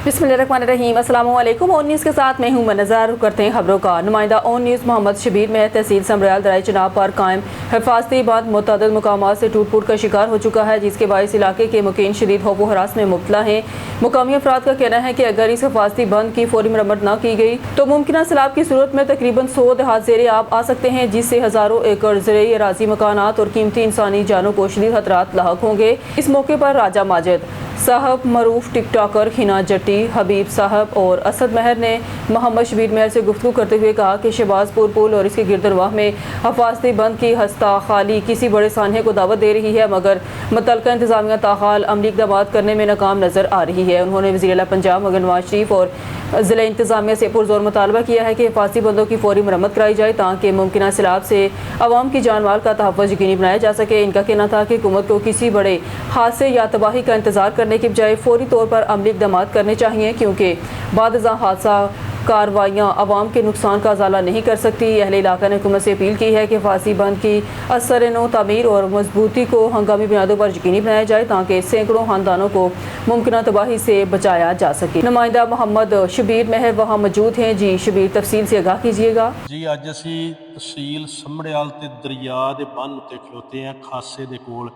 बिस्मिल्लाहिर्रहमानिर्रहीम। अस्सलाम वालेकुम। ऑन न्यूज़ के साथ मैं हूं मनज़र। करते हैं खबरों का। नुमाइंदा ऑन न्यूज़ मोहम्मद शबीर में तहसील समरियाल दराई चनाब पर कायम हिफाजती बांध मुतअद्दिद मकामात से टूट फूट का शिकार हो चुका है, जिसके बायस इलाके के मुकीन शदीद खौफ व हरास में मुब्तला हैं। मुकामी अफराद का कहना है कि अगर इस हिफाजती बंद की फौरी मरम्मत न की गई तो मुमकिन सैलाब की सूरत में तकरीबन 100 देहात ज़ेरे आब आ सकते हैं, जिससे हज़ारों एकड़ ज़रई अराज़ी मकानात और कीमती इंसानी जानों को शदीद खतरात लाहक होंगे। इस मौके पर राजा माजिद साहब, मरूफ टिकटॉकर हिना जट्टी, हबीब साहब और असद महर ने मोहम्मद शबीर महर से गुफ्तगू करते हुए कहा कि शहबाजपुर पुल और इसके गिरदरवाह में हिफाजती बंद की हस्ता खाली किसी बड़े सान्हे को दावत दे रही है, मगर मुतल्लिका इंतजामिया ताहाल अमली इक़दामात करने में नाकाम नज़र आ रही है। उन्होंने वज़ीर आला पंजाब मगर नवाज शरीफ और ज़िला इंतजामिया से पुरज़ोर मुतालबा किया है कि हिफाजती बंदों की फौरी मरम्मत कराई जाए ताकि मुमकिन सैलाब से अवाम की जान माल का तहफ़्फ़ुज़ यकीनी बनाया जा सके। इनका कहना था कि हुकूमत को किसी बड़े हादसे या तबाही का इंतज़ार करने की बजाय फौरी तौर पर अमली इक़दामात करने चाहिए, क्योंकि बाद हादसा कार्रवाइयाँ अवाम के नुकसान का अज़ाला नहीं कर सकती। अहले इलाका ने हुकूमत से अपील की है कि हिफाजती बंद की असर नो तामीर और मजबूती को हंगामी बुनियादों पर यकीनी बनाया जाए ताकि सैकड़ों खानदानों को मुमकिन तबाही से बचाया जा सके। नुमाइंदा मोहम्मद शबीर महर वहाँ मौजूद हैं। जी शबीर, तफसील से आगाह कीजिएगा। जी अज असी तहसील समड़ियाल ते दरिया के बन उत्ते खलोते हैं खासे दे कोल,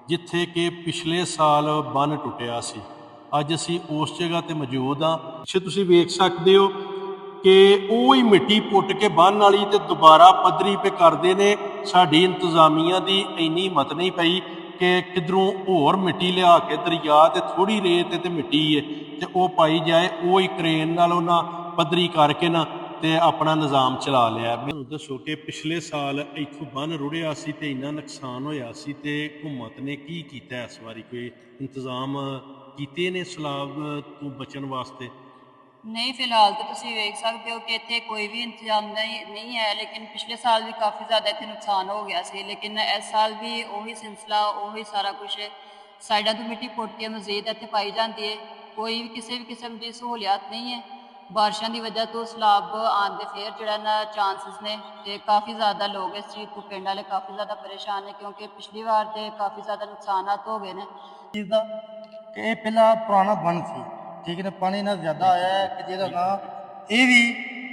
जिथे कि पिछले साल बन टुटिया सी। अज असी उस जगह ते मौजूद हाँ। पिछे तुसीं वेख सकते हो कि वो ही मिट्टी पुट के बन वाली ते दोबारा पद्धरी पे करते ने। साडी इंतजामिया की इन्नी हिम्मत नहीं पई कि किधरों होर मिट्टी लिया के दरिया ते थोड़ी रेत ते मिट्टी है ते वो पाई जाए, वो ही क्रेन नाल उन्हां पद्धरी करके ना ते अपना निज़ाम चला लिया। मैनूं दसो कि पिछले साल इत्थों बन रुढ़िया सी ते इन्ना नुकसान होया सी ते हुकूमत ने की कीता इस वारी? कोई इंतजाम कीते ने सैलाब तो बचन वास्ते? नहीं, फिलहाल तो तुम वेख सकते हो कि इतने कोई भी इंतजाम नहीं है, लेकिन पिछले साल भी काफ़ी ज़्यादा इतने नुकसान हो गया सी। लेकिन इस साल भी उही सिलसिला, उही सारा कुछ साइडा तो मिट्टी पुट के मजीद इतने पाई जाती है। कोई भी किसी भी किस्म की सहूलियत नहीं है। बारिशों की वजह तो सैलाब आने के फिर जो ना चांसिस ने ते काफ़ी ज़्यादा लोग इस चीज़ को पिंड वाले काफ़ी ज़्यादा परेशान है, क्योंकि पिछली बार तो काफ़ी ज़्यादा नुकसान हो गए हैं। ये पहला पुराना बन सी, ठीक है ना, पानी इन्ना ज़्यादा आया है कि जिहदा ना ये भी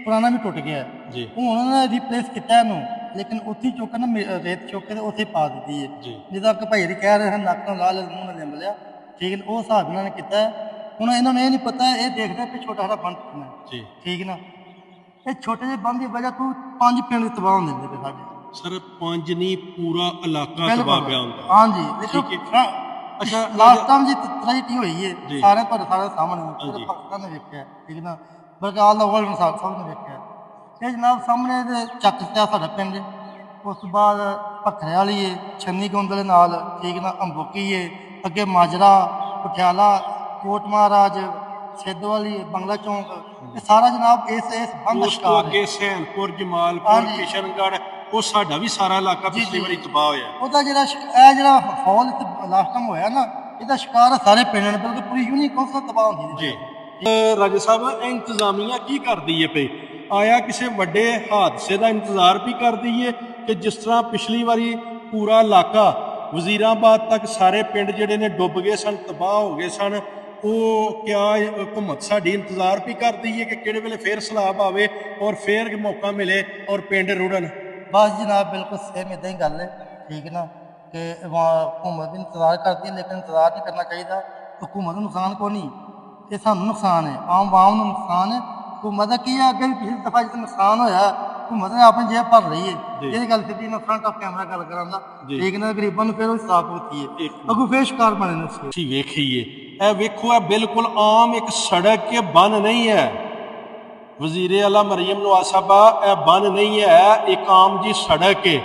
पुराना भी टुट गया है जी। हुण उन्होंने रिप्लेस किया इनू, लेकिन उत्थे चुक ना रेत चुक के उत्थे पा दी है जी। जिदा कि भाई कह रहे हैं नक नाल ला लिया, मूँह नाल लिंब लिया, ठीक है। वो हिसाब इन्होंने किया है। हुण इन्होंने ये नहीं पता, ये देखते कि छोटा सारा बंद टुटना है, जी ठीक है ना। ये छोटे ਜਿਹੇ बंद की वजह तो 5 पिंड तबाह होंदे ने साडे। सर 5 नहीं पूरा इलाका तबाह पिया हुंदा। हाँ जी, देखो ठीक है। अच्छा, लास्ट टाइम जी ट्रेजिडी हुई है जी। सारे सारे सामने हाँ पूरे जी। पाकिस्तान ने देखा है, ठीक है ना, बल्कि ऑल द वर्ल्ड सब ने देखा है। ये जनाब सामने ਚੱਕ ਤੇ ਸਾਡਾ ਪਿੰਡ, ਉਸ ਤੋਂ ਬਾਅਦ ਭਖਰੇ ਵਾਲੀ ਹੈ, ਛੰਨੀ ਗੋਂਦ ਦੇ ਨਾਲ, ਠੀਕ ਨਾ, ਅੰਬੋਕੀ ਹੈ, ਅੱਗੇ ਮਾਜਰਾ, ਪਟਿਆਲਾ, ਕੋਟ ਮਹਾਰਾਜ, ਸਿੱਧ ਵਾਲੀ, ਬੰਗਲਾ ਚੌਂਕ, ਇਹ ਸਾਰਾ ਜਨਾਬ ਇਸ ਬੰਦ ਉਸ ਤੋਂ ਸ਼ਿਕਾਰ ਅੱਗੇ ਹੈ। ਸੈਨਪੁਰ, ਜਮਾਲਪੁਰ, ਹਾਂਜੀ। ਕਿਸ਼ਨਗੜ੍ਹ, ਉਹ ਸਾਡਾ ਵੀ ਸਾਰਾ ਇਲਾਕਾ ਜੀ, ਪਿਛਲੀ ਜੀ। ਵਾਰੀ ਤਬਾਹ ਹੋਇਆ। ਉਹਦਾ ਜਿਹੜਾ ਇਹ ਜਿਹੜਾ ਫੌਲ ਲਾਸਟ ਟਾਈਮ ਹੋਇਆ ਨਾ, ਇਹਦਾ ਸ਼ਿਕਾਰ ਸਾਰੇ ਪਿੰਡ ਨੇ, ਬਲਕਿ ਪੂਰੀ ਯੂਨੀਕ ਕੌਂਸਲ ਤਬਾਹ ਹੁੰਦੀ ਜੀ। ਰਾਜਾ ਸਾਹਿਬ, ਇਹ ਇੰਤਜ਼ਾਮੀਆ ਕੀ ਕਰਦੀ ਹੈ ਪਈ? ਆਇਆ ਕਿਸੇ ਵੱਡੇ ਹਾਦਸੇ ਦਾ ਇੰਤਜ਼ਾਰ ਵੀ ਕਰਦੀ ਹੈ ਕਿ ਜਿਸ ਤਰ੍ਹਾਂ ਪਿਛਲੀ ਵਾਰੀ ਪੂਰਾ ਇਲਾਕਾ ਵਜ਼ੀਰਾਬਾਦ ਤੱਕ ਸਾਰੇ ਪਿੰਡ ਜਿਹੜੇ ਨੇ ਡੁੱਬ ਗਏ ਸਨ, ਤਬਾਹ ਹੋ ਗਏ ਸਨ, ਉਹ ਕਿਆ ਹੁਕੂਮਤ ਸਾਡੀ ਇੰਤਜ਼ਾਰ ਵੀ ਕਰਦੀ ਹੈ ਕਿ ਕਿਹੜੇ ਵੇਲੇ ਫੇਰ ਸੈਲਾਬ ਆਵੇ ਔਰ ਫੇਰ ਮੌਕਾ ਮਿਲੇ ਔਰ ਪਿੰਡ ਰੁੜਨ? बस जनाब बिल्कुल सेम इदा ही गल है, ठीक है ना, कि हुकूमत भी इंतजार करती है, लेकिन इंतजार नहीं करना चाहिए। हुकूमत को नुकसान को नहीं, ये सानू नुकसान है, आम वाम को नुकसान है। हुकूमत का की है, अगर भी पिछली दफा जो नुकसान होया हुकूमत ने अपनी जेब भर रही है। ये गल सीधी मैं फ्रंट ऑफ कैमरा गल करांगा, ठीक है ना, गरीबों को फिर हिसाब होती है, अगू फिर शिकार बने ने। ਤੁਸੀਂ ਵੇਖੀਏ ਇਹ ਵੇਖੋ, ਇਹ ਬਿਲਕੁਲ ਆਮ ਇੱਕ ਸੜਕ ਕੇ ਬਨ ਨਹੀਂ ਹੈ। ਵਜ਼ੀਰ ਆਲਾ ਮਰੀਮ ਨਵਾਜ਼ ਸਾਹਿਬਾ, ਇਹ ਬਨ ਨਹੀਂ ਹੈ, ਇੱਕ ਆਮ ਜੀ ਸੜਕ ਹੈ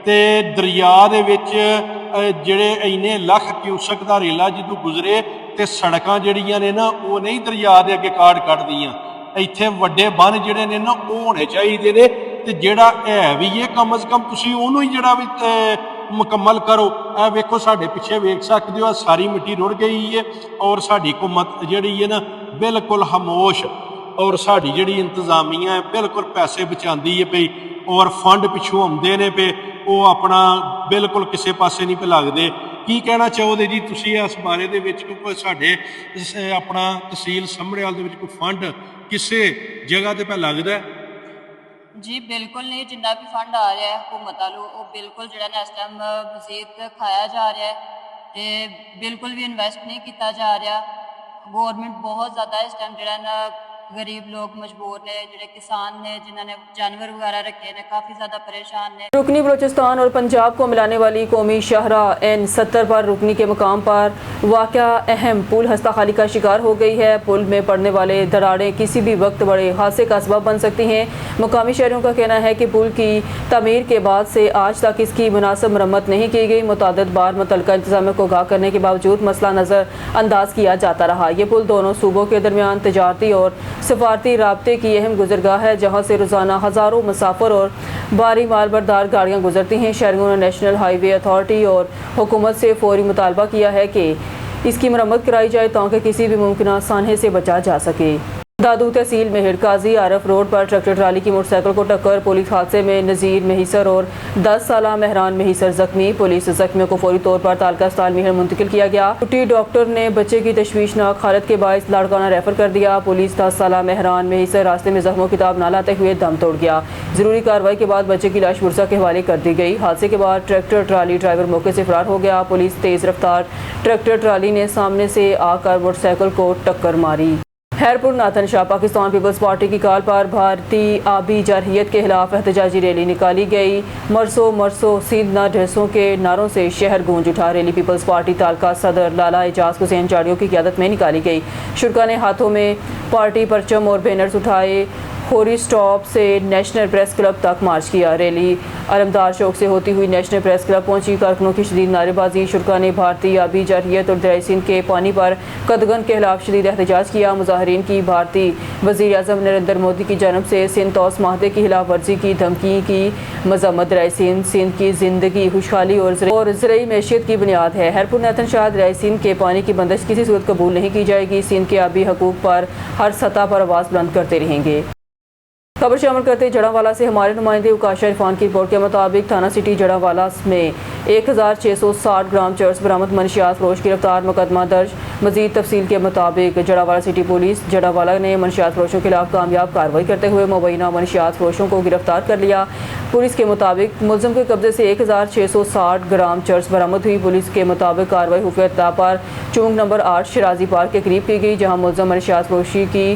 ਤੇ ਦਰਿਆ ਦੇ ਵਿੱਚ ਜਿਹੜੇ ਇੰਨੇ ਲੱਖ ਕਿਊਸਕ ਦਾ ਰੇਲਾ ਜਦੋਂ ਗੁਜ਼ਰੇ ਤੇ ਸੜਕਾਂ ਜਿਹੜੀਆਂ ਨੇ ਨਾ, ਉਹ ਨਹੀਂ ਦਰਿਆ ਦੇ ਅੱਗੇ ਕਾੜ ਕੱਢਦੀਆਂ। ਇੱਥੇ ਵੱਡੇ ਬੰਨ ਜਿਹੜੇ ਨੇ ਨਾ, ਉਹ ਹੋਣੇ ਚਾਹੀਦੇ ਨੇ, ਤੇ ਜਿਹੜਾ ਹੈ ਵੀ ਇਹ ਕਮ ਅਜ਼ ਕਮ ਤੁਸੀਂ ਉਹਨੂੰ ਹੀ ਜਿਹੜਾ ਵੀ ਮੁਕੰਮਲ ਕਰੋ। ਇਹ ਵੇਖੋ ਸਾਡੇ ਪਿੱਛੇ ਵੇਖ ਸਕਦੇ ਹੋ, ਸਾਰੀ ਮਿੱਟੀ ਰੁੜ ਗਈ ਹੈ ਔਰ ਸਾਡੀ ਹੁਕੂਮਤ ਜਿਹੜੀ ਹੈ ਨਾ ਬਿਲਕੁਲ ਖਾਮੋਸ਼, ਔਰ ਸਾਡੀ ਜਿਹੜੀ ਇੰਤਜ਼ਾਮੀਆ ਹੈ ਬਿਲਕੁਲ ਪੈਸੇ ਬਚਾਉਂਦੀ ਹੈ ਪਈ, ਔਰ ਫੰਡ ਪਿੱਛੋਂ ਆਉਂਦੇ ਨੇ ਪਏ, ਉਹ ਆਪਣਾ ਬਿਲਕੁਲ ਕਿਸੇ ਪਾਸੇ ਨਹੀਂ ਪੇ ਲੱਗਦੇ। ਕੀ ਕਹਿਣਾ ਚਾਹੋਗੇ ਜੀ ਤੁਸੀਂ ਇਸ ਬਾਰੇ ਦੇ ਵਿੱਚ, ਕਿਉਂਕਿ ਸਾਡੇ ਆਪਣਾ ਤਹਿਸੀਲ ਸਮੜਿਆਲ ਦੇ ਵਿੱਚ ਕੋਈ ਫੰਡ ਕਿਸੇ ਜਗ੍ਹਾ ਤੇ ਪੈ ਲੱਗਦਾ ਹੈ? ਜੀ ਬਿਲਕੁਲ ਨਹੀਂ, ਜਿੰਨਾ ਵੀ ਫੰਡ ਆ ਰਿਹਾ ਹੈ ਹੁਕੂਮਤ ਵੱਲੋਂ ਉਹ ਬਿਲਕੁਲ ਜਿਹੜਾ ਨਾ ਇਸ ਟਾਈਮ ਮਜ਼ੀਦ ਖਾਇਆ ਜਾ ਰਿਹਾ ਹੈ ਤੇ ਬਿਲਕੁਲ ਵੀ ਇਨਵੈਸਟ ਨਹੀਂ ਕੀਤਾ ਜਾ ਰਿਹਾ। ਗੌਰਮੈਂਟ ਬਹੁਤ ਜ਼ਿਆਦਾ ਇਸ ਟਾਈਮ ਜਿਹੜਾ ਨਾ गरीब लोग मजबूर ने, ਜਿਹੜੇ किसान ने जिन्होंने जानवर वगैरह रखे ने, काफ़ी ज़्यादा परेशान ने। रुकनी बलूचिस्तान और पंजाब को मिलाने वाली कौमी शाहराह N70 पर रुकनी के मकाम पर वाक़या अहम पुल हस्ता खाली का शिकार हो गई है। पुल में पड़ने वाले दरारें किसी भी वक्त बड़े हादसे का सबब बन सकती हैं। मुकामी शहरियों का कहना है कि पुल की तमीर के बाद से आज तक इसकी मुनासिब मरम्मत नहीं की गई। मुतअद्दिद बार मुतल्लिका इंतज़ामिया को आगाह करने के बावजूद मसला नज़रअंदाज किया जाता रहा। ये पुल दोनों सूबों के दरमियान तजारती और सफारती राब्ते की अहम गुजरगाह है, जहाँ से रोज़ाना हज़ारों मुसाफिर और भारी मालबरदार गाड़ियाँ गुजरती हैं। शहरियों ने नेशनल हाईवे अथॉरिटी और हुकूमत से फौरी मुतालबा किया है कि इसकी मरम्मत कराई जाए ताकि किसी भी मुमकिन सानहे से बचा जा सके। दादू तहसील में हिरकाजी आरफ रोड पर ट्रैक्टर ट्राली की मोटरसाइकिल को टक्कर, पुलिस हादसे में नज़ीर महिसर और 10 साला मेहरान महिसर जख्मी। पुलिस जख्मियों को फौरी तौर पर तालका अस्पताल में मुंतकिल किया गया। छुट्टी डॉक्टर ने बच्चे की तशवीशनाक हालत के बायस लाड़काना रेफर कर दिया। पुलिस 10 साला मेहरान महिसर रास्ते में जख्मों की ताब ना लाते हुए दम तोड़ गया। जरूरी कार्रवाई के बाद बच्चे की लाश पुरसा के हवाले कर दी गई। हादसे के बाद ट्रैक्टर ट्राली ड्राइवर मौके से फरार हो गया। पुलिस तेज रफ्तार ट्रैक्टर ट्राली ने सामने से आकर मोटरसाइकिल को टक्कर मारी। खैरपुर नाथन शाह पाकिस्तान पीपल्स पार्टी की कॉल पर भारतीय आबी जारहियत के खिलाफ एहतजाजी रैली निकाली गई। मरसो मरसो सीधना ढेसों के नारों से शहर गूंज उठा। रैली पीपल्स पार्टी तालका सदर लाला एजाज हुसैन जाड़ियों की क़यादत में निकाली गई। शुरा ने हाथों में पार्टी परचम और बैनर्स उठाए खोरी स्टॉप से नेशनल प्रेस क्लब तक मार्च किया। रैली अलमदार चौक से होती हुई नेशनल प्रेस क्लब पहुंची। कारकुनों की शदीद नारेबाजी। शुरा ने भारतीय आबी जारहियत और दरियाई सिंध के पानी पर कदगन के खिलाफ शदीद एहतजाज किया। मुजाहरीन की भारतीय वज़ीर आज़म नरेंद्र मोदी की जानब से सिंध तौस माहदे की खिलाफ वर्जी की धमकी की मजम्मत। दरियाई सिंध की जिंदगी खुशहाली और ज़रई मैशियत की बुनियाद है। खैरपुर नाथन शाह दरियाई सिंध के पानी की बंदिश किसी सूरत कबूल नहीं की जाएगी। सिंध के आबी हकूक़ पर हर सतह पर आवाज़ बुलंद करते रहेंगे। खबर शामिल करते जड़ावाला से हमारे नुमाइंदे उकाशा इरफान की रिपोर्ट के मुताबिक थाना सिटी जड़ावाला में 1660 ग्राम चर्स बरामद मनशियात फरोश गिरफ्तार, मुकदमा दर्ज। मजीद तफसील के मुताबिक जड़ावाला सिटी पुलिस जड़ावाला ने मनशियात फरोशों के खिलाफ कामयाब कार्रवाई करते हुए मुबैना मनशियात फरोशों को गिरफ्तार कर लिया। पुलिस के मुताबिक मुलज़िम के कब्जे से 1660 ग्राम चर्स बरामद हुई। पुलिस के मुताबिक कार्रवाई खुफिया इत्तला पर चौक नंबर 8 शिराजी पार्क के करीब की गई, जहाँ मुलज़िम मनशियात फरोशी की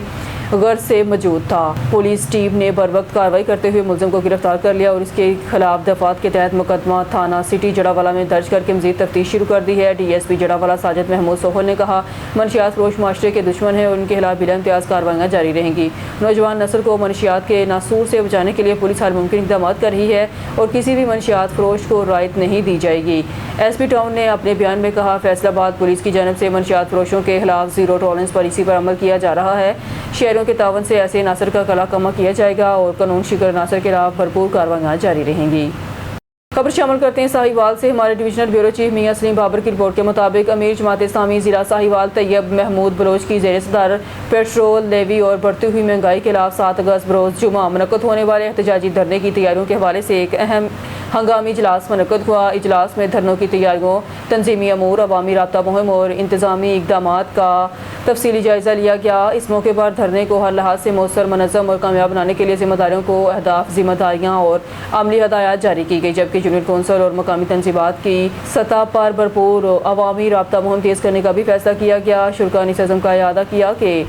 गर्ज से मौजूद था। पुलिस टीम ने बर वक्त कार्रवाई करते हुए मुलज़िम को गिरफ्तार कर लिया और इसके खिलाफ दफात के तहत मुकदमा थाना सिटी जड़ावाला में दर्ज करके मजीद तफ्तीश शुरू कर दी है। DSP जड़ावाला साजिद महमूद सोहल ने कहा, मनशियात फरोश माशरे के दुश्मन हैं और उनके खिलाफ बिला इम्तियाज़ कार्रवाइयाँ जारी रहेंगी। नौजवान नस्ल को मनशियात के नासूर से बचाने के लिए पुलिस हर मुमकिन इक़दाम कर रही है और किसी भी मनशियात फरोश को रायत नहीं दी जाएगी। SP टाउन ने अपने बयान में कहा, फैसलाबाद पुलिस की जानब से मनशियात फरोशों के खिलाफ ज़ीरो टॉलरेंस पॉलिसी पर अमल किया जा रहा है। शहरों के तावन से ऐसे नासर का कला कमा किया जाएगा और कानून शिकर नासर के खिलाफ भरपूर कार्रवाइयाँ जारी रहेंगी। खबर शामिल करते हैं साहिवाल से हमारे डिवीजनल ब्यूरो चीफ मियां सलीम बाबर की रिपोर्ट के मुताबिक अमीर जमात इस्लामी ज़िला साहिवाल तैयब महमूद बलोच की ज़ेर सदारत पेट्रोल लेवी और बढ़ती हुई महंगाई के खिलाफ 7 अगस्त बरोज़ जुमा मुनक़्क़द होने वाले एहतजाजी धरने की तैयारियों के हवाले से एक अहम हंगामी इजलास मुनक़्क़द हुआ। इजलास में धरनों की तैयारियों, तंजीमी अमूर, अवामी राब्ता मुहिम और इंतज़ामी इक़दामात का तफसीली जायज़ा लिया गया। इस मौके पर धरने को हर लिहाज से मौसर, मनज़्ज़म और कामयाब बनाने के लिए ज़िम्मेदारियों को अहदाफ, ज़िम्मेदारियाँ और अमली हदायत जारी की गई, जबकि यूनिट कौंसल और मकामी तंजीबात की सतह पर भरपूर अवामी राब्ता मुहिम तेज़ करने का भी फैसला किया गया। शुरा ने इस अज़म का इरादा किया कि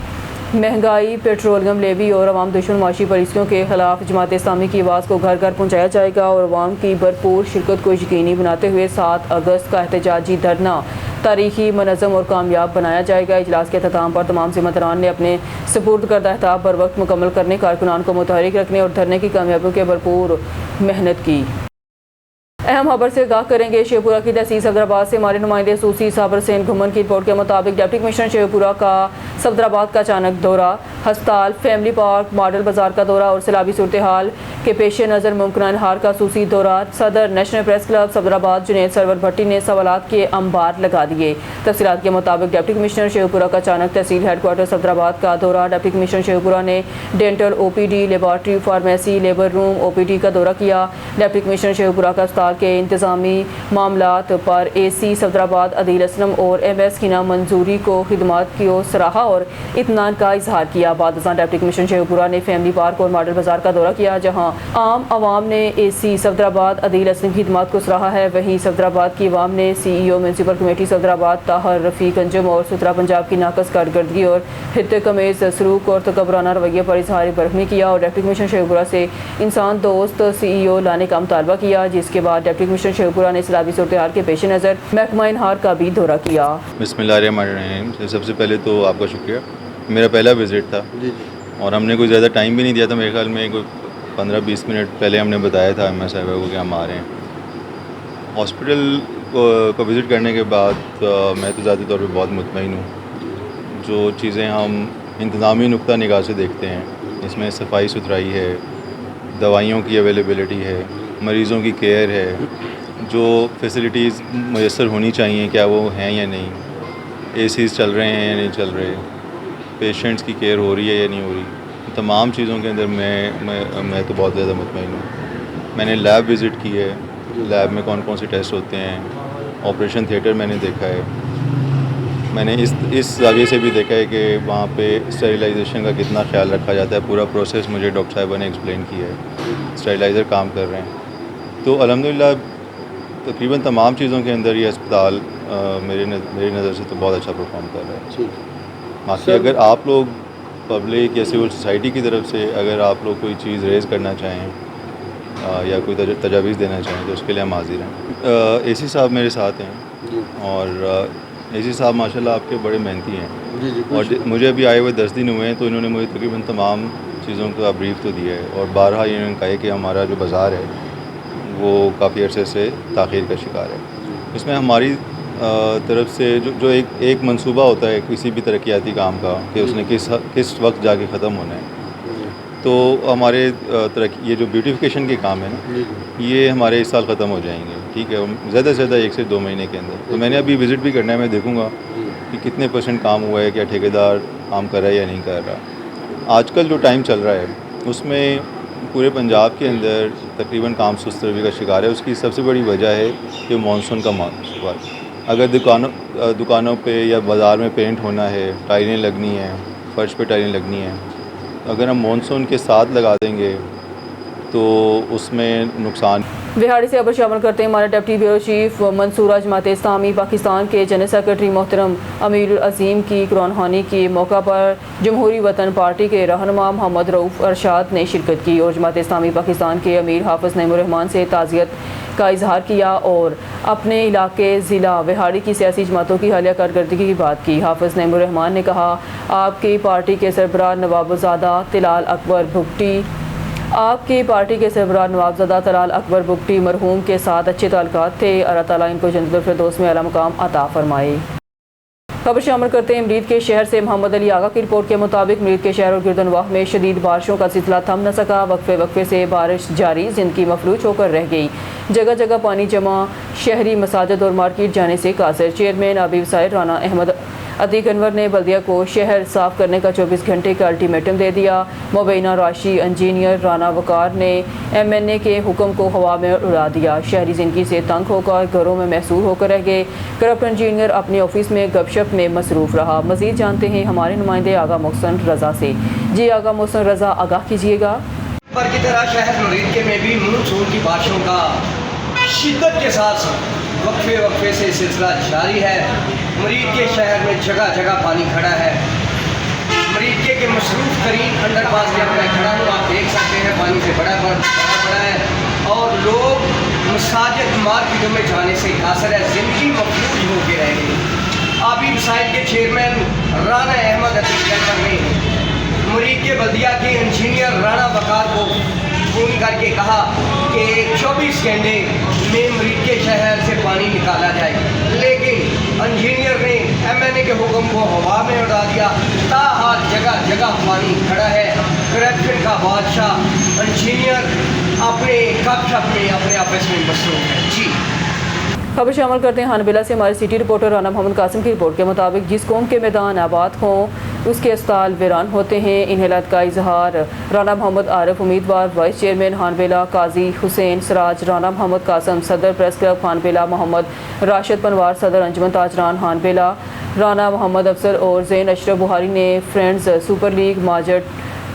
महंगाई, पेट्रोलियम लेवी और अवाम दुश्मन माशी पॉलिसियों के खिलाफ जमात इस्लामी की आवाज़ को घर घर पहुँचाया जाएगा और अवाम की भरपूर शिरकत को यकीनी बनाते हुए 7 अगस्त का एहतजाजी धरना तारीखी, मनज़्ज़म और कामयाब बनाया जाएगा। इजलास के अख्ताम पर तमाम ज़िम्मेदारान ने अपने सुपुर्द करदा अहदाफ बर वक्त मुकम्मल करने, कारकुनान को मुतहरिक रखने और धरने की कामयाबियों के भरपूर मेहनत की। अहम खबर से आगाह करेंगे शेखपुरा की तहसील सफदराबाद से हमारे नुमाइंदे सूसी साबर हुसैन घुमन की रिपोर्ट के मुताबिक डिप्टी कमिश्नर शेखपुरा का सफदराबाद का अचानक दौरा, हस्पताल, फैमिली पार्क, मॉडल बाजार का दौरा और सैलाबी सूरत हाल के पेश नज़र मुमकिन हार का सूसी दौरा। सदर national press club Safdarabad Junaid Sarwar Bhatti ने सवालात के अंबार लगा दिए। तफसीलात के मुताबिक डिप्टी कमिश्नर शेखपुरा का अचानक तहसील हेडक्वार्टर सफदराबाद का दौरा। डिप्टी कमिश्नर शेखपुरा ने dental OPD, laboratory, pharmacy, labour room OPD का दौरा किया। डिप्टी कमिश्नर शेखपुरा का अस्पताल के इंतजामी मामलात पर AC सफदराबाद अदील असलम और MS की मंजूरी को खिदमत की सराहा और इत्मीनान का इजहार किया। बाद डिप्टी कमिश्नर शेखपुरा ने फैमिली पार्क और मॉडल बाजार का दौरा किया, जहां आम आवाम ने AC सफदराबाद अदील असलम की खिदमत को सराहा है। वहीं सफदराबाद की आवाम ने CEO municipal committee Safdarabad Tahir Rafiq Anjum और सुथरा पंजाब की नाकस कारकर्दगी और हित कमेज सलूक और तकबराना रवैये पर इजहार बरहमी किया और डिप्टी कमिश्नर शेखपुरा से इंसान दोस्त CEO लाने का मुतालबा किया। जिसके बाद डिप्टी कमिश्नर शेखपुरा ने सैलाबी सूरत-ए-हाल के पेश नज़र महकमा इनहार का भी दौरा किया। बिस्मिल्लाहिर्रहमानिर्रहीम। सबसे पहले तो आपका शुक्रिया, मेरा पहला विज़िट था और हमने कोई ज़्यादा टाइम भी नहीं दिया था। मेरे ख्याल में कोई 15-20 मिनट पहले हमने बताया था MS साहिबा को कि हम आ रहे हैं। हॉस्पिटल को विज़िट करने के बाद मैं तो ज़ाती तौर पे बहुत मुतमईन हूँ। जो चीज़ें हम इंतज़ामी नुक्ता निगाह से देखते हैं, इसमें सफाई सुथराई है, दवाइयों की अवेलेबिलिटी है, मरीज़ों की केयर है, जो फैसिलिटीज़ मुयस्सर होनी चाहिए क्या वो हैं या नहीं, ACs चल रहे हैं या नहीं चल रहे, पेशेंट्स की केयर हो रही है या नहीं हो रही, तमाम चीज़ों के अंदर मैं तो बहुत ज़्यादा मुतमईन हूँ। मैंने लैब विज़िट की है, लैब में कौन कौन से टेस्ट होते हैं, ऑपरेशन थिएटर मैंने देखा है। मैंने इस जागे से भी देखा है कि वहाँ पे स्टेरिलाइजेशन का कितना ख्याल रखा जाता है। पूरा प्रोसेस मुझे डॉक्टर साहिबा ने एक्सप्लेन किया है, स्टेरिलाइज़र काम कर रहे हैं। तो अल्हम्दुलिल्लाह तकरीबन तमाम चीज़ों के अंदर ये अस्पताल मेरी नज़र से तो बहुत अच्छा परफॉर्म कर रहा है। बाकी अगर आप लोग पब्लिक या सिविल सोसाइटी की तरफ से अगर आप लोग कोई चीज़ रेज़ करना चाहें या कोई तजावीज़ देना चाहें तो उसके लिए हम हाजिर हैं। AC साहब मेरे साथ हैं और AC साहब माशाल्लाह आपके बड़े मेहनती हैं और मुझे अभी आए हुए 10 दिन हुए हैं, तो इन्होंने मुझे तकरीबन तमाम चीज़ों का ब्रीफ तो दिया है और बारहा इन्होंने कहा है कि हमारा जो बाज़ार है वो काफ़ी अरसे से ताख़ीर का शिकार है। इसमें हमारी तरफ से जो एक मंसूबा होता है किसी भी तरक्याती काम का कि उसने किस वक्त जाके ख़त्म होना है, तो हमारे ये जो ब्यूटिफिकेशन के काम है ना, ये हमारे इस साल ख़त्म हो जाएंगे। ठीक है, ज़्यादा से ज़्यादा 1 से 2 महीने के अंदर। तो मैंने अभी विज़िट भी करना है, मैं देखूँगा कि कितने % काम हुआ है, क्या ठेकेदार काम कर रहा है या नहीं कर रहा। आजकल जो टाइम चल रहा है उसमें पूरे पंजाब के अंदर तकरीबन काम सुस्त रवि का शिकार है। उसकी सबसे बड़ी वजह है कि मानसून का मौसम। अगर दुकानों पे या बाज़ार में पेंट होना है, टाइलें लगनी हैं, फर्श पे टाइलें लगनी हैं, अगर हम मानसून के साथ लगा देंगे तो उसमें नुकसान। बिहाड़ी से खबर शामिल करते हैं हमारे deputy bureau chief Mansura Jamaat Islami Pakistan के जनरल सेक्रेटरी मोहतरम अमीरुल अज़ीम की कुरान-ख़वानी के मौका पर जमहूरी वतन पार्टी के रहनुमा मोहम्मद रऊफ़ अरशाद ने शिरकत की और जमात इस्लामी पाकिस्तान के अमीर हाफ़िज़ नईमुर्रहमान से ताज़ियत का इजहार किया और अपने इलाके ज़िला बिहाड़ी की सियासी जमातों की हालिया कारकर्दगी की बात की। हाफ़िज़ नईमुर्रहमान ने कहा, आपकी पार्टी के सरबराह नवाबज़ादा तिलाल अकबर भुगटी मरहूम के साथ अच्छे ताल्लुकात थे। अल्लाह ताला इनको जन्नतुल फिरदौस में आला मुकाम अता फरमाए। खबर शामिल करते हैं मरीद के शहर से। मोहम्मद अली आगा की रिपोर्ट के मुताबिक मरीद के शहर और गिरदनवाह में शदीद बारिशों का सिलसिला थम न सका। वक्फे से बारिश जारी, ज़िंदगी मफलूज होकर रह गई। जगह जगह पानी जमा, शहरी मसाजिद और मार्केट जाने से कासिर। चेयरमैन आबी वसाइल राना अहमद अतीक अनवर ने बल्दिया को शहर साफ करने का 24 घंटे का अल्टीमेटम दे दिया। मुबैना राशि इंजीनियर राना वकार ने MNA के हुक्म को हवा में उड़ा दिया। शहरी ज़िंदगी से तंग होकर घरों में महसूर होकर रह गए। करप्ट इंजीनियर अपने ऑफिस में गपशप में मसरूफ़ रहा। मज़ीद जानते हैं हमारे नुमाइंदे आगा मोहसन रज़ा से। जी आगा मोहसन रज़ा, आगाह कीजिएगा। पर की तरह शहर मरीदके में भी मानसून की बारिशों का शिद्दत के साथ वक्फे से सिलसिला जारी है। मरीद के शहर में जगह जगह पानी खड़ा है। मरीद के मसरूफ़ तरीन अंडरपास जब मैं खड़ा हूँ, आप देख सकते हैं पानी से बड़ा है और लोग मसाजिद मार्केटों में जाने से कासिर है। ज़िंदगी मफलूज होकर रह गई। आबी वसाइल के चेयरमैन राना अहमद अतीक अनवर ने मरीद के बल्दिया के इंजीनियर राना वकार को फ़ोन करके कहा कि 24 घंटे में मरीद के शहर से पानी निकाला जाए, लेकिन इंजीनियर ने MNA के हुक्म को हवा में उड़ा दिया। ताहाल जगह जगह पानी खड़ा है। करप्शन का बादशाह इंजीनियर अपने कक्ष में अपने ऑफिस में मसरूफ है। जी खबर शामिल करते हैं हानबिला से हमारे सिटी रिपोर्टर राना मोहम्मद कासिम की रिपोर्ट के मुताबिक जिस कौम के मैदान आबाद हों उसके अस्पताल वीरान होते हैं। इन हालात का इजहार राना मोहम्मद आरिफ उम्मीदवार वाइस चेयरमैन हानबिला काजी हुसैन सराज, राना मोहम्मद कासम सदर प्रेस क्लब हानबिला, मोहम्मद राशिद पनवार सदर अंजुमन ताजरान हानबिला, राना मोहम्मद अफसर और जैन अशरफ बुहारी ने फ्रेंड्स सुपर लीग माजर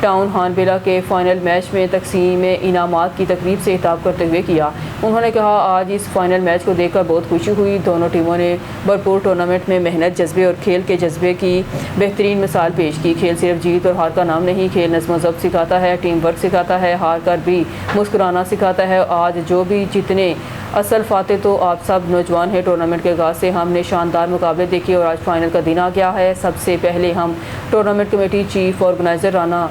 टाउन हानबिला के फाइनल मैच में तकसीम इनामात की तकरीब से खिताब करते हुए किया। उन्होंने कहा, आज इस फाइनल मैच को देखकर बहुत खुशी हुई। दोनों टीमों ने भरपूर टूर्नामेंट में मेहनत, जज्बे और खेल के जज्बे की बेहतरीन मिसाल पेश की। खेल सिर्फ जीत और हार का नाम नहीं, खेल नज़्म ज़ब्त सिखाता है, टीम वर्क सिखाता है, हार कर भी मुस्कुराना सिखाता है। आज जो भी जितने असल फाते तो आप सब नौजवान हैं। टूर्नामेंट के आगाज़ से हमने शानदार मुकाबले देखे और आज फाइनल का दिन आ गया है। सबसे पहले हम tournament committee chief organiser Rana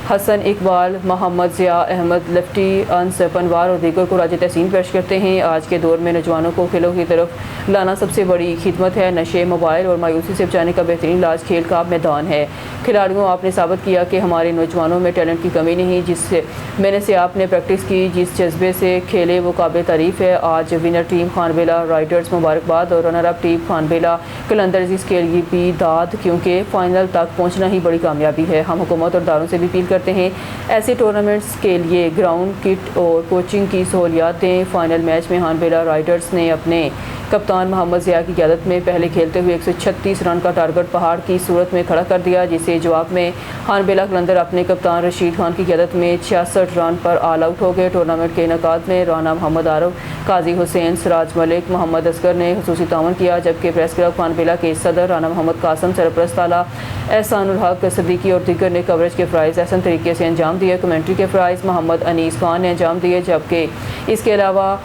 Hassan Iqbal, Mohammad Zia Ahmad, lefty Anas Panwar और दीगर को राज तहसीन पेश करते हैं। आज के दौर में नौजवानों को खेलों की तरफ लाना सबसे बड़ी खिदमत है। नशे, मोबाइल और मायूसी से बचाने का बेहतरीन इलाज खेल का मैदान है। खिलाड़ियों, आपने साबित किया कि हमारे नौजवानों में टैलेंट की कमी नहीं। जिससे मैंने से आपने प्रैक्टिस की, जिस जज्बे से खेले वो काबिल तारीफ़ है। आज विनर टीम खानबेला राइडर्स मुबारकबाद और रनर अप टीम खानबेला कलंदर्स के लिए भी दाद, क्योंकि फ़ाइनल तक पहुँचना ही बड़ी कामयाबी है। हम हुकूमत और दारों से भी अपील करते हैं ऐसे टूर्नामेंट्स के लिए ग्राउंड किट और कोचिंग की सहूलियात दें। फाइनल मैच में हानबेला राइडर्स ने अपने कप्तान मोहम्मद ज़िया की क़यादत में पहले खेलते हुए 136 रन का टारगेट पहाड़ की सूरत में खड़ा कर दिया, जिसे जवाब में हानबेला कलंदर अपने कप्तान रशीद खान की क़यादत में 66 रन पर ऑल आउट हो गए। टूर्नामेंट के इनेकाद में राना मोहम्मद आरिफ, काजी हुसैन, सिराज मलिक, मोहम्मद असगर ने खुसूसी तावन किया, जबकि प्रेस क्लब हानबेला के सदर राना मोहम्मद कासम, सरपरस्त आला एहसानुल हक सिद्दीकी और दीगर ने कवरेज के फ़राइज़ एहसन तरीके से अंजाम दिए। कमेंट्री के फ़राइज़ मोहम्मद अनीस खान ने अंजाम दिए, जबकि इसके अलावा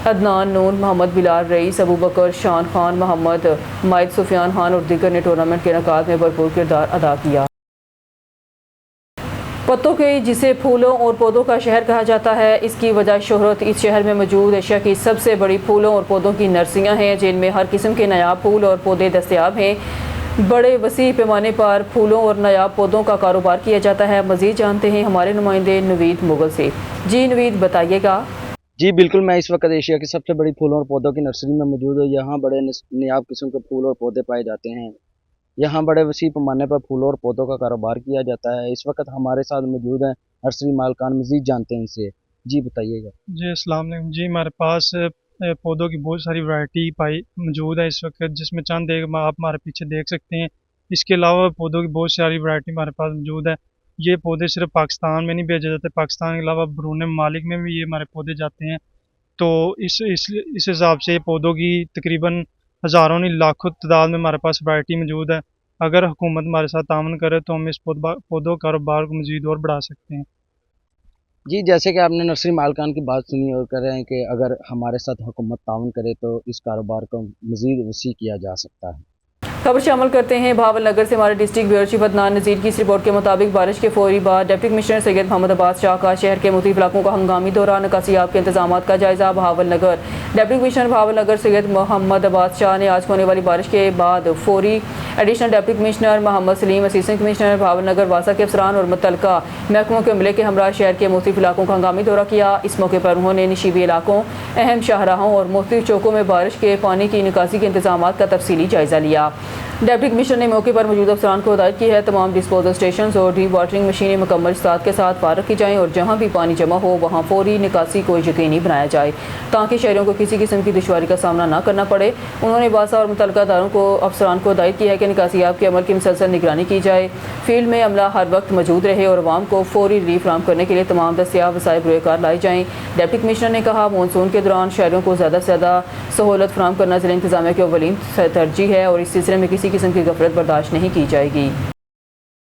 अदनान नून, मोहम्मद बिलाल रईस, अबू बकर, शान खान, मोहम्मद माइद सुफियान खान और दीगर ने टूर्नामेंट के इनेकाद में भरपूर किरदार अदा किया। पत्तों के जिसे फूलों और पौधों का शहर कहा जाता है, इसकी वजह शोहरत इस शहर में मौजूद एशिया की सबसे बड़ी फूलों और पौधों की नर्सरियां हैं, जिनमें हर किस्म के नायाब फूल और पौधे दस्तयाब हैं। बड़े वसी पैमाने पर फूलों और नायाब पौधों का कारोबार किया जाता है। मज़ीद जानते हैं हमारे नुमाइंदे नवीद मुगल से। जी नवीद, बताइएगा। जी बिल्कुल, मैं इस वक्त एशिया की सबसे बड़ी फूलों और पौधों की नर्सरी में मौजूद हूँ। यहाँ बड़े नायाब किस्म के फूल और पौधे पाए जाते हैं। यहाँ बड़े वसी पैमाने पर फूलों और पौधों का कारोबार किया जाता है। इस वक्त हमारे साथ मौजूद हैं नर्सरी मालकान, मज़ीद जानते हैं इनसे। जी बताइएगा। जी अस्सलाम वालेकुम। जी हमारे पास पौधों की बहुत सारी वैरायटी पाई मौजूद है इस वक्त, जिसमें चंद एक आप हमारे पीछे देख सकते हैं। इसके अलावा पौधों की बहुत सारी वैरायटी हमारे पास मौजूद है। ये पौधे सिर्फ पाकिस्तान में नहीं भेजे जाते, पाकिस्तान के अलावा बैरून ममालिक में भी ये हमारे पौधे जाते हैं। तो इस हिसाब से पौधों की तकरीबन हज़ारों नहीं लाखों तादाद में हमारे पास वैरायटी मौजूद है। अगर हुकूमत हमारे साथ तावन करे तो हम इस पौधों कारोबार को मज़ीद और बढ़ा सकते हैं। जी, जैसे कि आपने नर्सरी मालकान की बात सुनी और कह रहे हैं कि अगर हमारे साथ हुकूमत तावन करे तो इस कारोबार को मज़ीद वसी किया जा सकता है। खबर शामिल करते हैं भावल नगर से हमारे डिस्ट्रिक्ट ब्यूरो चीफ अदनान नज़ीर की इस रिपोर्ट के मुताबिक बारिश के फौरी बाद डिप्टी कमिश्नर सैयद मोहम्मद अब्बास शाह का शहर के मुख्तलिफ इलाकों का हंगामी दौरा, निकासियाब के इंतजाम का जायजा। भावल नगर डिप्टी कमिश्नर भावल नगर सैयद मोहम्मद अब्बास शाह ने आज होने वाली बारिश के बाद फौरी additional deputy commissioner Muhammad Saleem, assistant commissioner Bahawal Nagar वासा के अफसरान और मुतल्लिका महकमों के अमले के हमरा शहर के मुख्तलिफ इलाकों का हंगामी दौरा किया। इस मौके पर उन्होंने निशीबी इलाकों, अहम शाहराहों और मुख्तलिफ चौकों में बारिश के पानी की निकासी के इंतजाम का तफसीली जायजा लिया। डिप्टी कमिश्नर ने मौके पर मौजूद अफसरान को हिदायत की है तमाम डिस्पोजल स्टेशन और डी वाटरिंग मशीनें मुकम्मल इस्तात के साथ फारग की जाएँ और जहाँ भी पानी जमा हो वहाँ फौरी निकासी को यकीनी बनाया जाए ताकि शहरियों को किसी किस्म की दुश्वारी का सामना न करना पड़े। उन्होंने वासा और मुतल्लिका दारों को अफसरान को हिदायत की है कि निकासियाब के अमल की मुसलसल निगरानी की जाए, फील्ड में अमला हर वक्त मौजूद रहे और आवाम को फौरी रिलीफ फराहम करने के लिए तमाम दस्तियाब वसाइल बरोकार लाई जाएँ। डिप्टी कमिश्नर ने कहा, मानसून के दौरान शहरों को ज़्यादा से ज़्यादा सहूलत फराहम करना ज़िला इंतज़ामिया की अव्वलीन तरजीह है और इस सिलसिले में किसी किस्म की गफलत बर्दाश्त नहीं की जाएगी।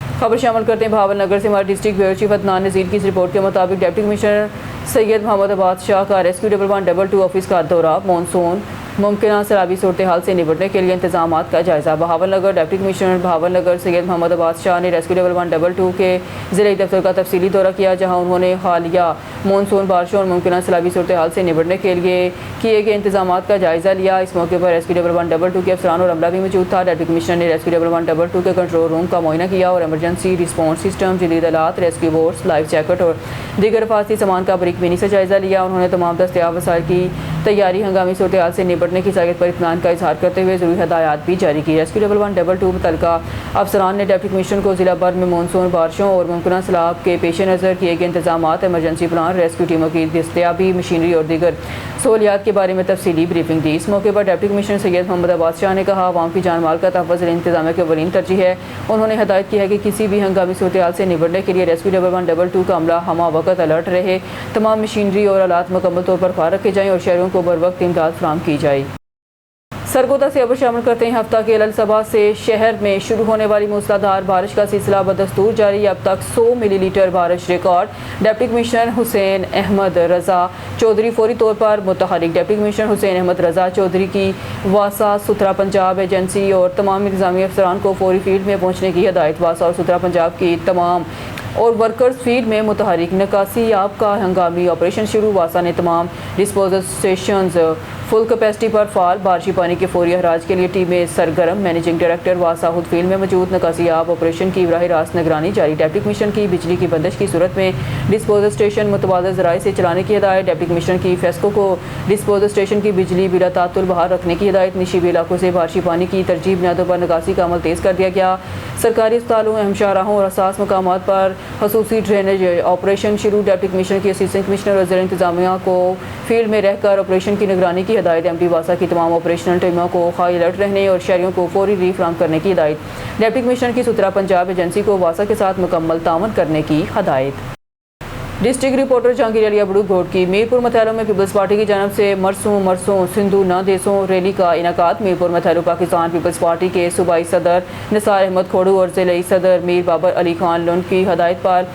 खबर शामिल करते हैं भावल नगर से हमारे डिस्ट्रिक्ट ब्यूरो चीफ अदनान नज़ीर की इस रिपोर्ट के मुताबिक डिप्टी कमिश्नर सैयद मोहम्मद अब्बास शाह का रेस्क्यू 112 ऑफिस का दौरा। मानसून मुमकिन सैलाबी सूरत हाल से निपटने के लिए इंतजाम का जायजा। बहावल नगर डिप्टी कमिश्नर बहावल नगर सैयद मोहम्मद अब्बास शाह ने रेस्क्यू लेवल 122 के ज़िले दफ्तर का तफसीली दौरा किया, जहाँ उन्होंने हालिया मानसून बारिशों और मुमकिन सैलाबी सूरत हाल से निपटने के लिए किए गए इंतजाम का जायजा लिया। इस मौके पर रेस्क्यू लेवल 122 के अफसरान और अमला भी मौजूद था। डिप्टी कमिश्नर ने रेस्क्यू लेवल 122 के कंट्रोल रूम का मुआयना किया और एमरजेंसी रिस्पॉन्स सिस्टम, जदीद आलात, रेस्क्यू बोट्स, लाइफ जैकेट और दीगर हिफाजती सामान का बरीक बीनी से जायजा लिया। उन्होंने तमाम दस्तयाब वसाइल की तैयारी, हंगामी सूरत हाल से निपटने की सागियत पर इत्मीनान का इजहार करते हुए ज़रूरी हदायत भी जारी की। रेस्क्यू लेवल 122 मुतल्लिका अफसरान ने डिप्टी कमिश्नर को ज़िला भर में मानसून बारिशों और मुमकिन सैलाब के पेश नज़र किए गए इंतजाम, एमरजेंसी प्लान, रेस्क्यू टीमों की दस्तयाबी, मशीनरी और दीगर सहूलियात के बारे में तफसीली ब्रीफिंग दी। इस मौके पर डिप्टी कमिश्नर सैयद मोहम्मद अब्बास शाह ने कहा, आवाम की जान माल का तहफ़्फ़ुज़ इंतजाम की अवलीन तरजीह है। उन्होंने हदायत की है कि किसी भी हंगामी सूरत हाल से निपटने के लिए रेस्क्यू लेवल 122 का अमला हमा वक्त अलर्ट रहे, तमाम मशीनरी और आलात मुकम्मल तौर पर फार रखे जाएँ और शहरों को बर वक्त इमदाद फराहम की जाए। सरगोदा से अब शामिल करते हैं हफ्ता के अलसबा से। शहर में शुरू होने वाली मूसलाधार बारिश का सिलसिला बदस्तूर जारी। अब तक 100 मिलीलीटर बारिश record. Deputy commissioner Hussain Ahmad Raza Chaudhry फौरी तौर पर मुतहरिक। डिप्टी कमिश्नर हुसैन अहमद रज़ा चौधरी की वासा सुथरा पंजाब एजेंसी और तमाम इंतजामी अफसरान को फौरी फील्ड में पहुँचने की हदायत। वासा और सुथरा पंजाब की तमाम और वर्कर्स फील्ड में मुतहरिक। निकासी आप का हंगामी ऑपरेशन शुरू। वासा ने तमाम डिस्पोजल स्टेशंस फुल कैपेसिटी पर फाल। बारिशी पानी के फौरी अखराज के लिए टीमें सरगर्म। मैनेजिंग डायरेक्टर वासा खुद फील्ड में मौजूद। निकासी आप ऑपरेशन की बराह रास्त निगरानी जारी। डिप्टी कमिश्नर की बिजली की बंदिश की सूरत में डिस्पोजल स्टेशन मुतबादल ज़राए से चलाने की हदायत। डिप्टी कमिश्नर की फेस्को को डिस्पोजल स्टेशन की बिजली बिला तातुल बहाल रखने की हदायत। निशीबी इलाकों से बारिशी पानी की तरजीह बुनियादों पर निकासी का अमल तेज़ कर दिया गया। सरकारी अस्पतालों, अहम शाहराहों और हसास मकामात पर खसूसी ड्रेनेज ऑपरेशन शुरू। डिप्टी कमिश्नर की असिस्टेंट कमिश्नर और ज़िला इंतजामिया को फील्ड में रहकर ऑपरेशन की निगरानी की हदायत। एमडी वासा की तमाम ऑपरेशनल टीमों को हाई अलर्ट रहने और शहरियों को फौरी रिलीफ फराहम करने की हदायत। डिप्टी कमिश्नर की सुथरा पंजाब एजेंसी को वासा के साथ मुकम्मल तावन करने की हदायत। डिस्ट्रिक्ट रिपोर्टर जहांगीर अली अबड़ू घोट की मीरपुर मथैलो में पीपल्स पार्टी की जानब से मरसों सिंधु न देसों रैली का इनेकाद। मीरपुर मथैलो पाकिस्तान पीपल्स पार्टी के सूबाई सदर निसार अहमद खोड़ू और ज़िलाई सदर मीर बाबर अली खान लुंड की हदायत पर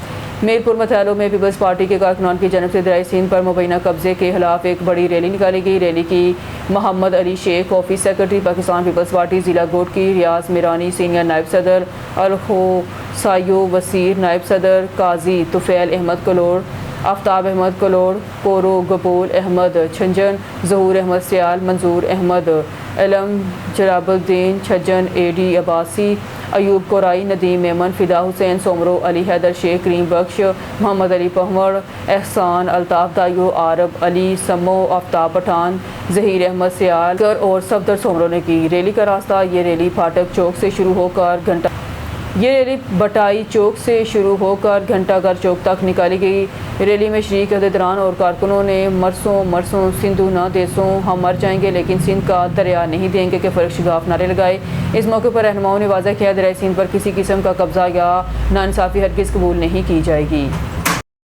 मीरपुर मथैलो में पीपल्स पार्टी के कारकुनान की जानब से दरियाई सिंध पर मुबैना कब्जे के खिलाफ एक बड़ी रैली निकाली गई। रैली की Mohammad Ali Sheikh office secretary Pakistan peoples party ज़िला गोट की, रियाज मिरानी सीनियर नायब सदर, अलखो सायो वसीर नायब सदर, काजी तुफैल अहमद कलोड़, आफ्ताब अहमद कलोड़, कोरो गबूल अहमद छंजन, जहूर अहमद सियाल, मंजूर अहमद अलम, जलाबुद्दीन छज्जन, एडी अब्बासी, अयूब कोराई, नदीम मेमन, फ़िदा हुसैन, सोमरो, अली हैदर शेख, करीम बख्श, मोहम्मद अली पहमड़, एहसान, अल्ताफ़ दायो, आरब अली, समो, आफ्ताब पठान, ज़हीर अहमद सियाल और सफदर सोमरो ने की। रैली का रास्ता ये रैली फाटक चौक से शुरू होकर बटाई चौक से शुरू होकर घंटाघर चौक तक निकाली गई। रैली में शरीक अहदेदारान और कारकुनों ने मरसों सिंधु न देसों हम मर जाएंगे लेकिन सिंध का दरिया नहीं देंगे के फर्क शिगाफ नारे लगाए। इस मौके पर रहनुमाओं ने वाज़ह किया, दरिया सिंध पर किसी किस्म का कब्जा या नाइंसाफ़ी हरगिज़ कबूल नहीं की जाएगी।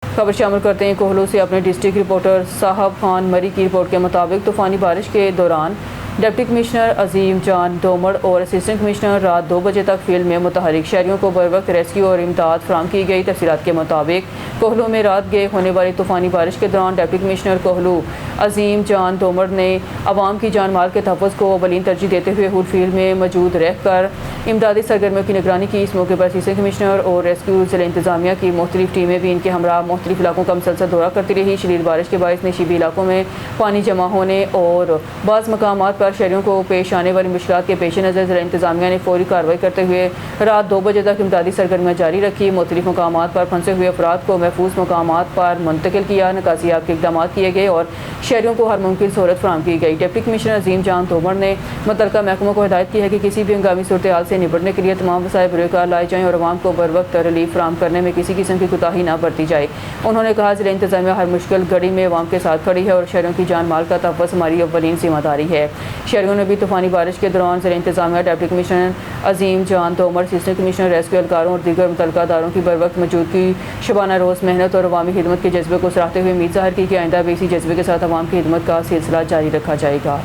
खबर शामिल करते हैं कोहलू से। अपने डिस्ट्रिक्ट रिपोर्टर साहब खान मरी की रिपोर्ट के मुताबिक तूफ़ानी बारिश के दौरान डिप्टी कमिश्नर अजीम जान डोमड़ और असिस्टेंट कमिश्नर रात 2 बजे तक फील्ड में मुतहरिक। शहरियों को बर वक्त रेस्क्यू और इमदाद फराहम की गई। तफसीलात के मुताबिक कोहलू में रात गए होने वाली तूफ़ानी बारिश के दौरान डिप्टी कमिश्नर कोहलू अजीम जान डोमड़ ने आवाम की जान माल के तहफ़्फ़ुज़ को अवलीन तरजीह देते हुए हुड फील्ड में मौजूद रहकर इमदादी सरगर्मियों की निगरानी की। इस मौके पर असिस्टेंट कमिश्नर और रेस्क्यू ज़िला इंतजामिया की मुख्तलिफ टीमें भी इनके हमरा मुख्तलिफ इलाकों का मुसलसल दौरा करती रही। शदीद बारिश के बायस नशीबी इलाकों में पानी जमा होने और बाज़ मकामात पर शहरियों को पेश आने वाली मुश्किलात के पेश नज़र ज़िला इंतजामिया ने फौरी कार्रवाई करते हुए रात 2 बजे तक इमदादी सरगर्मियाँ जारी रखी। मुख्तलिफ मकामात पर फंसे हुए अफराद को महफूज मकामात पर मुंतकिल किया। निकासियाब के इक़दाम किए गए और शहरियों को हर मुमकिन सहूलत फराहम की गई। डिप्टी कमिश्नर अजीम जान तोमर ने मुतल्लिका महकमों को हिदायत की है कि किसी भी हंगामी सूरत हाल से निपटने के लिए तमाम वसाइल बरोकार लाए जाएँ और आवाम को बर वक्त रिलीफ फराहम करने में किसी किस्म की कोताही न बरती जाए। उन्होंने कहा, ज़िला इंतजामिया हर मुश्किल घड़ी में आवाम के साथ खड़ी है और शहरियों की जान माल का तहफ़्फ़ुज़ हमारी अव्वलीन जिम्मेदारी है। शहरियों ने भी तूफ़ानी बारिश के दौरान ज़िला इंतजामिया, डिप्टी कमिश्नर अजीम जान तोमर, असिस्टेंट कमिश्नर, रेस्क्यू एहलकारों और दीगर मुतल्लिका अदारों की बर वक्त मौजूदगी, शबाना रोज़ मेहनत और अवामी खिदमत के जज्बे को सराहते हुए उम्मीद ज़ाहिर की कि आइंदा भी इसी जज्बे के साथ अवाम की खिदमत का सिलसिला जारी रखा जाएगा।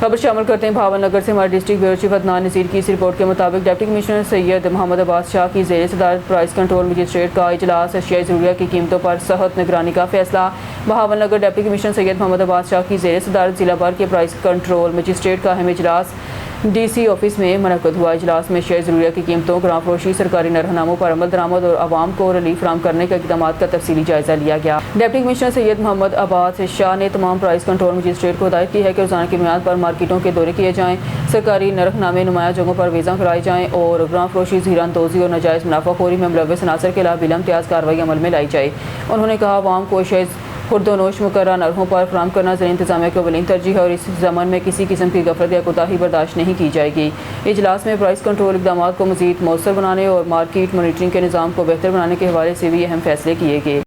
खबर शामिल करते हैं भावन नगर से। हमारे डिस्ट्रिक्ट ब्यूरो चीफ अदनान नज़ीर की इस रिपोर्ट के मुताबिक डिप्टी कमिश्नर सैयद मोहम्मद अब्बास शाह की ज़ेर सदारत प्राइस कंट्रोल मजिस्ट्रेट का इजलास, अशियाई ज़रूरिया की कीमतों पर सख्त निगरानी का फैसला। भावन नगर डिप्टी कमिश्नर सैयद मोहम्मद अब्बास शाह की ज़ेर सदारत जिला भर के प्राइस कंट्रोल मजिस्ट्रेट का अहम इजलास DC ऑफिस में मुनक़्क़द हुआ। इजलास में अशियाई ज़रूरिया की कीमतों, ग्राम फरोशी, सरकारी नरहनामों पर अमल दरामद और आवाम को रिलीफ फराहम करने के इक़दामात का तफसीली जायज़ा लिया गया। डिप्टी कमिश्नर सैयद मोहम्मद अब्बास शाह ने तमाम प्राइस कंट्रोल मजिस्ट्रेट को हिदायत की है कि रोज़ाना की बुनियाद पर मार्केटों के दौरे किए जाएँ, सरकारी नरखनामे नुमाया जगहों पर वीज़ा कराए जाएँ और ग्राम फरोशी, ज़ीरानदोज़ी और नाजायज़ मुनाफाखोरी में मुलव्वस अनासर के खिलाफ बिलम्तियाज़ कार्रवाई अमल में लाई जाए। उन्होंने कहा, आवाम को अशियाई खुर्दोनोश मुकर्रर नरहों पर फराहम करना ज़िला इंतज़ामिया की अवलीन तरजीह है और इस ज़मन में किसी किस्म की गफलत या कोताही बर्दाश्त नहीं की जाएगी। इजलास में प्राइस कंट्रोल इक़दामात को मज़ीद मौसर बनाने और मार्केट मॉनिटरिंग के निज़ाम को बेहतर बनाने के हवाले से भी अहम फैसले किए गए।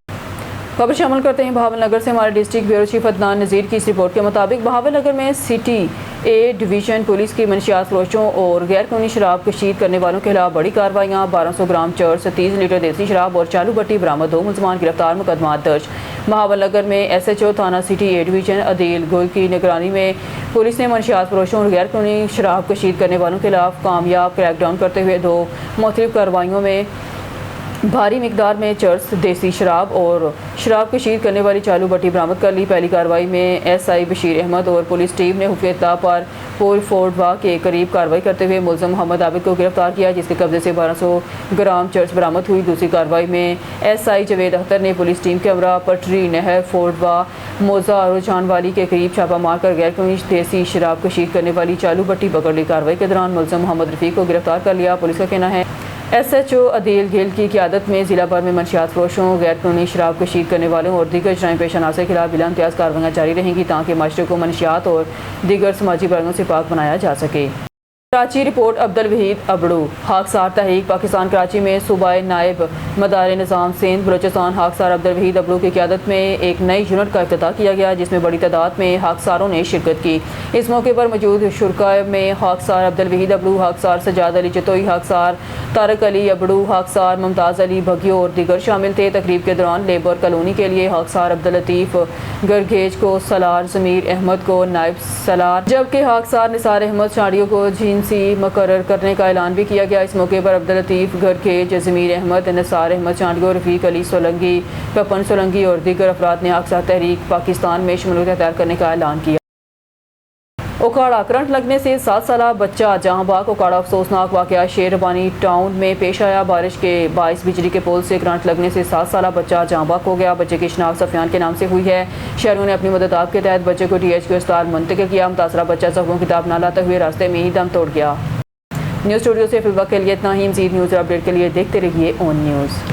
खबर शामिल करते हैं भावन नगर से। हमारे डिस्ट्रिक्ट ब्यूरो चीफ अदनान नज़ीर की इस रिपोर्ट के मुताबिक भावन नगर में सिटी A डिवीज़न पुलिस की मनशियात फरोशों और गैर कानूनी शराब कशीद करने वालों के खिलाफ बड़ी कार्रवाइयाँ, 1200 ग्राम चर्स, 30 लीटर देसी शराब और चालू भट्टी बरामद, 2 मुलजमान गिरफ्तार, मुकदमा दर्ज। भावन नगर में SHO थाना सिटी A डिवीज़न अदील गोल की निगरानी में पुलिस ने मनशियात फरोशों और गैर कानूनी शराब कशीद करने वालों के खिलाफ कामयाब क्रैकडाउन करते हुए 2 मुख्तलिफ कार्रवाइयों में भारी मिकदार में चर्स, देसी शराब और शराब कशीद करने वाली चालू भट्टी बरामद कर ली। पहली कार्रवाई में SI बशीर अहमद और पुलिस टीम ने हुक्म इत्तला पर पोल फोर्ड वाह के करीब कार्रवाई करते हुए मुलज़म मोहम्मद आबिद को गिरफ्तार किया, जिसके कब्जे से 1200 ग्राम चर्स बरामद हुई। दूसरी कार्रवाई में SI जवेद अख्तर ने पुलिस टीम के हमरा पटरी, नहर, फोर्ड वाह, मोजा और जानवाली के करीब छापा मारकर गैर कानूनी देसी शराब कशीद करने वाली चालू भट्टी पकड़ ली। कार्रवाई के दौरान मुलज़म मोहम्मद रफ़ीक को गिरफ्तार कर लिया। पुलिस का कहना है SHO अदील गिल की क़यादत में ज़िला भर में मनशियात फरोशों, गैर कानूनी शराब कशीद करने वालों और दीगर जराइम पेश अनासर के खिलाफ बिला इम्तियाज़ कार्रवाइयाँ जारी रहेंगी ताकि माशरे को मनशियात और दीगर समाजी बुराइयों से पाक बनाया जा सके। कराची रिपोर्ट अब्दुल वहीद अबड़ू। खाकसार तहरीक पाकिस्तान कराची में सूबाई नायब मदार निज़ाम सिंध बलोचिस्तान खाकसार अब्दुल वहीद अबड़ू की क़यादत में एक नई यूनिट का इफ्तिताह किया गया, जिसमें बड़ी तादाद में खाकसारों ने शिरकत की। इस मौके पर मौजूद शुरका में खाकसार अब्दुल वहीद अबड़ू, खाकसार सजाद अली जतोई, खाकसार तारक अली अबड़ू, खाकसार मुमताज़ अली भगियो और दीगर शामिल थे। तकरीब के दौरान लेबर कॉलोनी के लिए खाकसार अब्दुल लतीफ़ गरगेज को सलार, ज़मीर अहमद को नायब सलार, जबकि खाकसार निसार अहमद शाड़ियों को जिनसी मुकर्रर करने का ऐलान भी किया गया। इस मौके पर अब्दुल लतीफ़ गरगेज, ज़मीर अहमद, निसार अहमद चांडियो, रफ़ीक अली सोलंगी, पपन सोलंगी और दीगर अफराद ने खाकसार तहरीक पाकिस्तान में शमूलियत अख्तियार करने का ऐलान किया। ओकाड़ा, करंट लगने से 7 साला बच्चा जहां बाग। ओकाड़ा अफसोसनाक वाक़या शेरबानी टाउन में पेश आया। बारिश के बाइस बिजली के पोल से करंट लगने से 7 साला बच्चा जहां बाग हो गया। बच्चे की शनाख्त सफियान के नाम से हुई है। शहरों ने अपनी मदद के तहत बच्चे को DHQ अस्पताल मुंतकिल किया। मुतासरा बच्चा जख्मों की किताब न लाते हुए रास्ते में ही दम तोड़ गया। न्यूज़ स्टूडियो से फिलहाल के लिए इतना ही। मज़ीद न्यूज़ और अपडेट के लिए देखते रहिए ऑन न्यूज़।